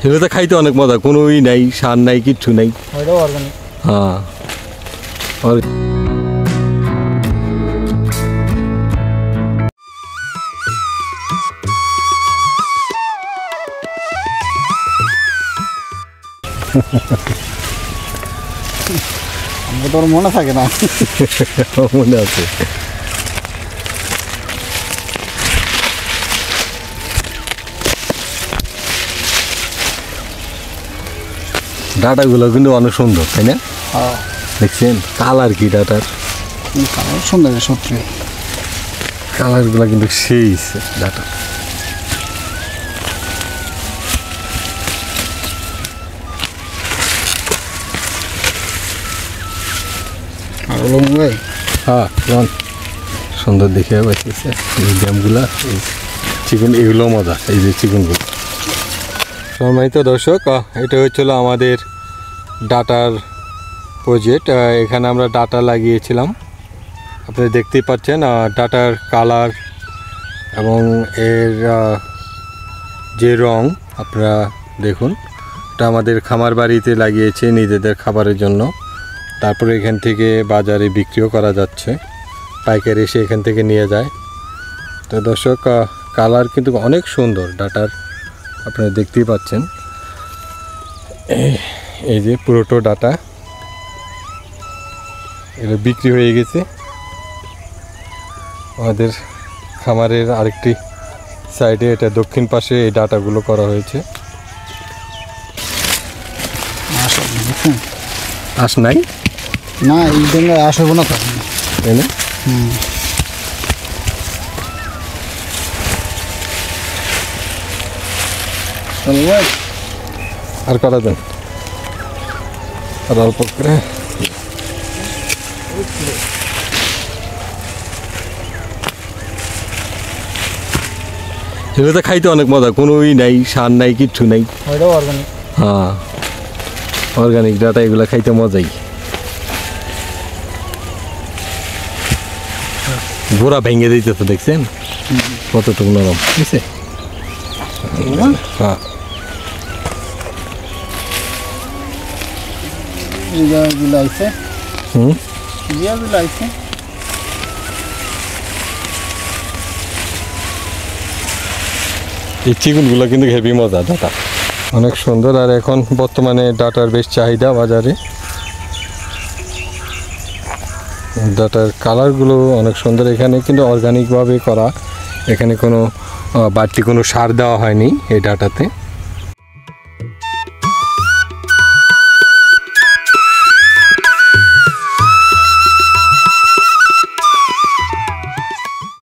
এগুলো তো খাইতে অনেক মজা, কোনো নাই, সার নাই, কিচ্ছু নাই। হ্যাঁ তোর মনে থাকে না? মনে আছে। ডাটাগুলো কিন্তু অনেক সুন্দর, তাই না? দেখছেন কালার কি ডাটার? সুন্দর, সত্যি কালারগুলো কিন্তু সেই ডাটা। হ্যাঁ সুন্দর দেখে পাইতেছে এই ড্যামগুলা, চিকেন এগুলো মজা। এই যে চিকেনগুলো সম্মানিত দর্শক, এটা হচ্ছিল আমাদের ডাটার প্রজেক্ট। এখানে আমরা ডাটা লাগিয়েছিলাম, আপনারা দেখতেই পাচ্ছেন ডাটার কালার এবং এর যে রং আপনারা দেখুন। এটা আমাদের খামার বাড়িতে লাগিয়েছে নিজেদের খাবারের জন্য, তারপরে এখান থেকে বাজারে বিক্রিও করা যাচ্ছে, পাইকারি এসে এখান থেকে নিয়ে যায়। তো দর্শক কালার কিন্তু অনেক সুন্দর ডাটার, আপনারা দেখতেই পাচ্ছেন। এই যে পুরোটো ডাটা এগুলো বিক্রি হয়ে গেছে। আমাদের খামারের আরেকটি সাইডে, এটা দক্ষিণ পাশে এই ডাটাগুলো করা হয়েছে। আস নাই না, এই জন্য আসবো না, তাই না? আর করা দেন, আর অল্প করে। এগুলো তো খাইতে অনেক মজা, কোনো নাই, সার নাই, কিচ্ছু নাই। হ্যাঁ অর্গানিক ডাটা, এগুলো খাইতে মজাই। গোড়া ভেঙে দিতে তো দেখছেন কতটুকু নরম, ঠিক আছে? হ্যাঁ এই চিকেনগুলো কিন্তু হেভি মজা, ডাটা অনেক সুন্দর। আর এখন বর্তমানে ডাটার বেশ চাহিদা বাজারে। ডাটার কালারগুলো অনেক সুন্দর। এখানে কিন্তু অর্গানিকভাবে করা, এখানে কোনো বাড়তি কোনো সার দেওয়া হয়নি এই ডাটাতে।